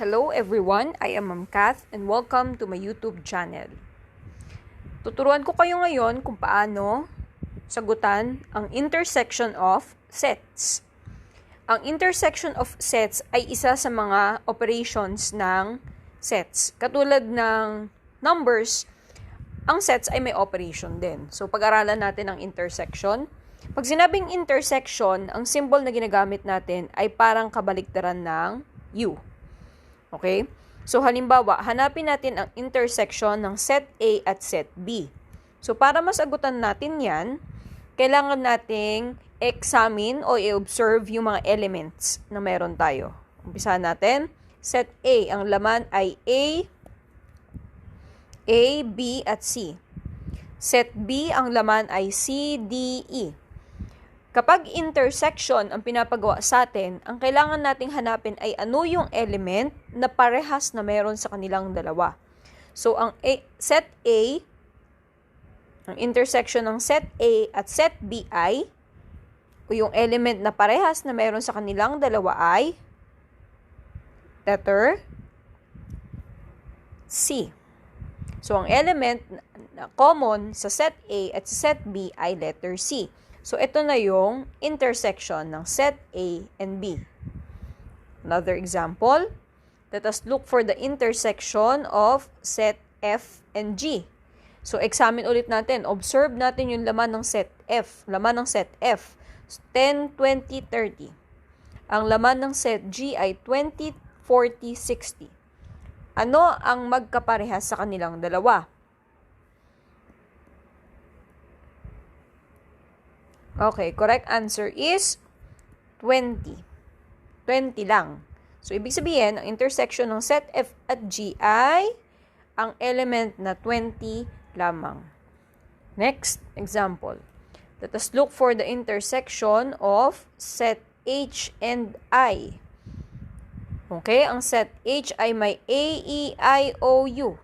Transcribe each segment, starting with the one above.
Hello everyone, I am Ma'am Kath and welcome to my YouTube channel. Tuturuan ko kayo ngayon kung paano sagutan ang intersection of sets. Ang intersection of sets ay isa sa mga operations ng sets. Katulad ng numbers, ang sets ay may operation din. So pag-aralan natin ang intersection. Pag sinabing intersection, ang symbol na ginagamit natin ay parang kabaliktaran ng U. Okay? So, halimbawa, hanapin natin ang intersection ng set A at set B. So, para masagutan natin yan, kailangan nating examine o i-observe yung mga elements na meron tayo. Umpisahan natin. Set A, ang laman ay A, B, at C. Set B, ang laman ay C, D, E. Kapag intersection ang pinapagawa sa atin, ang kailangan nating hanapin ay ano yung element na parehas na meron sa kanilang dalawa. So, ang set A, ang intersection ng set A at set B ay, o yung element na parehas na meron sa kanilang dalawa ay, letter C. So, ang element na common sa set A at sa set B ay letter C. So, ito na yung intersection ng set A and B. Another example, let us look for the intersection of set F and G. So, examine ulit natin. Observe natin yung laman ng set F. Laman ng set F, 10, 20, 30. Ang laman ng set G ay 20, 40, 60. Ano ang magkaparehas sa kanilang dalawa? Okay, correct answer is 20. 20 lang. So, ibig sabihin, ang intersection ng set F at G ay ang element na 20 lamang. Next example. Let us look for the intersection of set H and I. Okay, ang set H ay may A, E, I, O, U.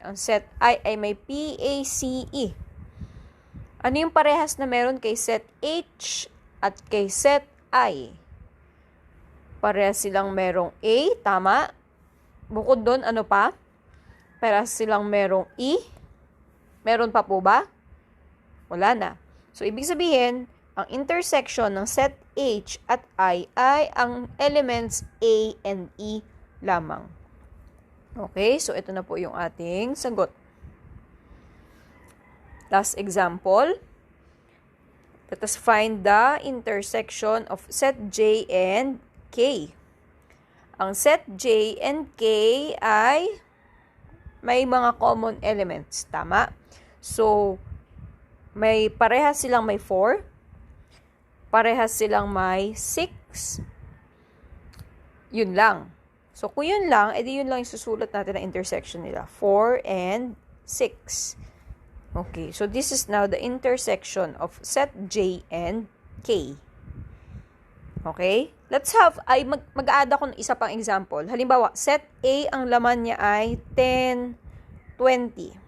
Ang set I ay may P, A, C, E. Ano yung parehas na meron kay set H at kay set I? Parehas silang merong A, tama? Bukod doon, ano pa? Parehas silang merong E? Meron pa po ba? Wala na. So, ibig sabihin, ang intersection ng set H at I ay ang elements A and E lamang. Okay, so ito na po yung ating sagot. Last example, let us find the intersection of set J and K. Ang set J and K ay may mga common elements, tama? So, may parehas silang may 4, parehas silang may 6, yun lang. So, kung yun lang, edi yun lang yung susulat natin na intersection nila, 4 and 6. Okay, so this is now the intersection of set J and K. Okay? Let's have, mag-add ako ng isa pang example. Halimbawa, set A, ang laman niya ay 10, 20.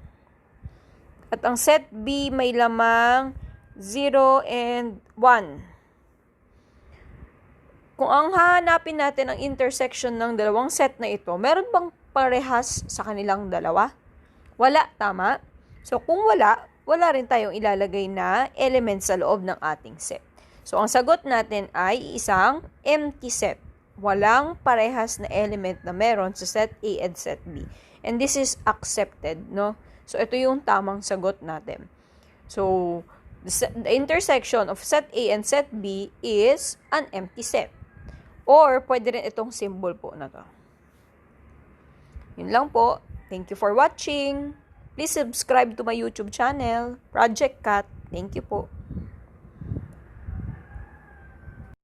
At ang set B may lamang 0 and 1. Kung ang hahanapin natin ang intersection ng dalawang set na ito, meron bang parehas sa kanilang dalawa? Wala, tama? So, kung wala rin tayong ilalagay na elements sa loob ng ating set. So, ang sagot natin ay isang empty set. Walang parehas na element na meron sa set A and set B. And this is accepted, no? So, ito yung tamang sagot natin. So, the intersection of set A and set B is an empty set. Or, pwede rin itong symbol po na to. Yun lang po. Thank you for watching. Please subscribe to my YouTube channel, Project Cat. Thank you po.